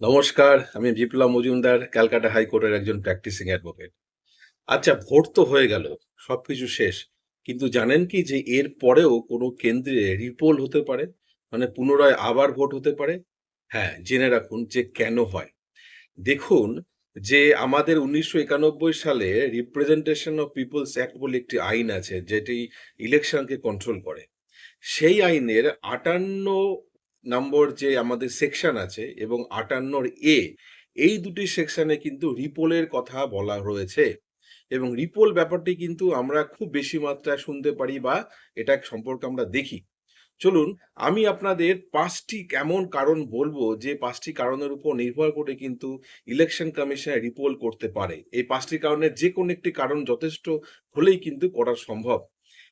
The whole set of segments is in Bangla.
নমস্কার, আমি বিপ্লব মজুমদার, ক্যালকাটা হাইকোর্টের একজন প্র্যাকটিসিং অ্যাডভোকেট। আচ্ছা, ভোট তো হয়ে গেল, সবকিছু শেষ। কিন্তু জানেন কি যে এর পরেও কোনো কেন্দ্রে রিপোল হতে পারে? মানে পুনরায় আবার ভোট হতে পারে? হ্যাঁ, জেনে রাখুন যে কেন হয়। দেখুন যে আমাদের ১৯৯১ সালে রিপ্রেজেন্টেশন অফ পিপলস অ্যাক্ট বলে একটি আইন আছে যেটি ইলেকশনকে কন্ট্রোল করে। সেই আইনের ৫৮ নম্বর যে আমাদের সেকশন আছে এবং ৫৮ এ এই দুটি সেকশনে কিন্তু রিপোলের কথা বলা রয়েছে। এবং রিপোল ব্যাপারটি কিন্তু আমরা খুব বেশি মাত্রায় শুনতে পারি বা এটা সম্পর্কে আমরা দেখি। চলুন আমি আপনাদের ৫ টি এমন কারণ বলবো যে ৫ টি কারণের উপর নির্ভর করে কিন্তু ইলেকশন কমিশন রিপোল করতে পারে। এই ৫ টি কারণের যেকোনো একটি কারণ যথেষ্ট হলেই কিন্তু করা সম্ভব।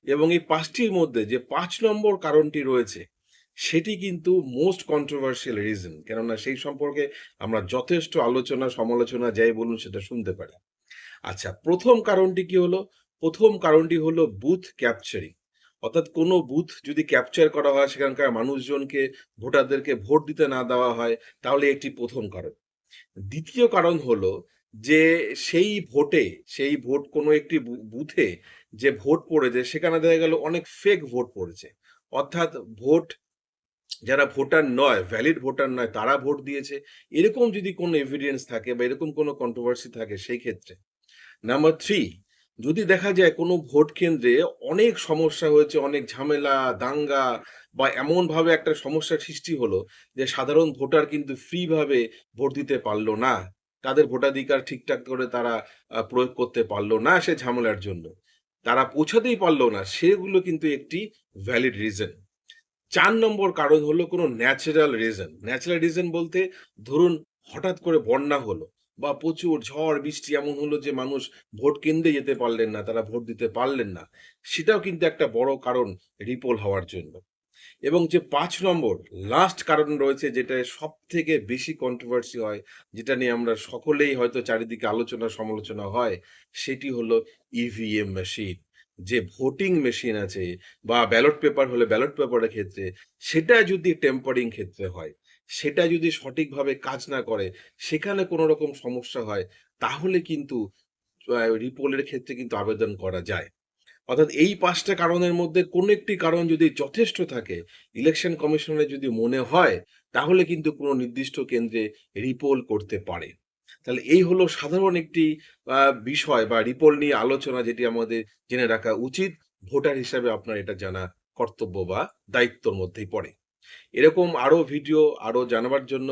এবং এই ৫ টির মধ্যে যে ৫ নম্বর কারণটি রয়েছে, সেটি কিন্তু মোস্ট কন্ট্রোভার্সিয়াল রিজন। কেননা সেই সম্পর্কে আমরা যথেষ্ট আলোচনা সমালোচনা যাই বলুন সেটা শুনতে পারি। আচ্ছা, ১ম কারণটি কি হলো? ১ম কারণটি হলো বুথ ক্যাপচারিং। অর্থাৎ কোনো বুথ যদি ক্যাপচার করা হয় সেখানকার মানুষজনকে, ভোটারদেরকে ভোট দিতে না দেওয়া হয়, তাহলে এটি ১ম কারণ। ২য় কারণ হলো যে সেই ভোট কোনো একটি বুথে যে ভোট পড়েছে সেখানে দেখা গেল অনেক ফেক ভোট পড়েছে। অর্থাৎ ভোট যারা ভোটার নয়, ভ্যালিড ভোটার নয় তারা ভোট দিয়েছে। এরকম যদি কোনো এভিডেন্স থাকে বা এরকম কোনো কন্ট্রোভার্সি থাকে সেই ক্ষেত্রে। নাম্বার ৩, যদি দেখা যায় কোনো ভোট কেন্দ্রে অনেক সমস্যা হয়েছে, অনেক ঝামেলা, দাঙ্গা বা এমনভাবে একটা সমস্যার সৃষ্টি হলো যে সাধারণ ভোটার কিন্তু ফ্রি ভাবে ভোট দিতে পারল না। তাদের ভোটাধিকার ঠিকঠাক করে তারা প্রয়োগ করতে পারল না সে ঝামেলার জন্য। তারা পৌঁছাতেই পারল না। সেগুলো কিন্তু একটি ভ্যালিড রিজন। ৪ নম্বর কারণ হলো কোনো ন্যাচারাল রিজন। ন্যাচারাল রিজন বলতে ধরুন হঠাৎ করে বন্যা হলো বা প্রচুর ঝড় বৃষ্টি এমন হলো যে মানুষ ভোট কেন্দ্রে যেতে পারলেন না, তারা ভোট দিতে পারলেন না। সেটাও কিন্তু একটা বড় কারণ রিপোল হওয়ার জন্য। এবং যে ৫ নম্বর লাস্ট কারণ রয়েছে যেটা সবথেকে বেশি কন্ট্রোভার্সি হয়, যেটা নিয়ে আমরা সকলেই হয়তো চারিদিকে আলোচনা সমালোচনা হয়, সেটি হলো ইভিএম মেশিন। যে ভোটিং মেশিন আছে বা ব্যালট পেপার হলে ব্যালট পেপারের ক্ষেত্রে সেটা যদি টেম্পারিং ক্ষেত্রে হয়, সেটা যদি সঠিকভাবে কাজ না করে, সেখানে কোনো রকম সমস্যা হয়, তাহলে কিন্তু রিপোলের ক্ষেত্রে কিন্তু আবেদন করা যায়। অর্থাৎ এই ৫ টা কারণের মধ্যে কোনো একটি কারণ যদি যথেষ্ট থাকে, ইলেকশন কমিশনের যদি মনে হয়, তাহলে কিন্তু কোনো নির্দিষ্ট কেন্দ্রে রিপোল করতে পারে। তাহলে এই হলো সাধারণ একটি আ বিষয় বা রিপোল নিয়ে আলোচনা যেটি আমাদের জেনে রাখা উচিত। ভোটার হিসাবে আপনার এটা জানা কর্তব্য বা দায়িত্বর মধ্যেই পড়ে। এরকম আরো ভিডিও আরো জানাবার জন্য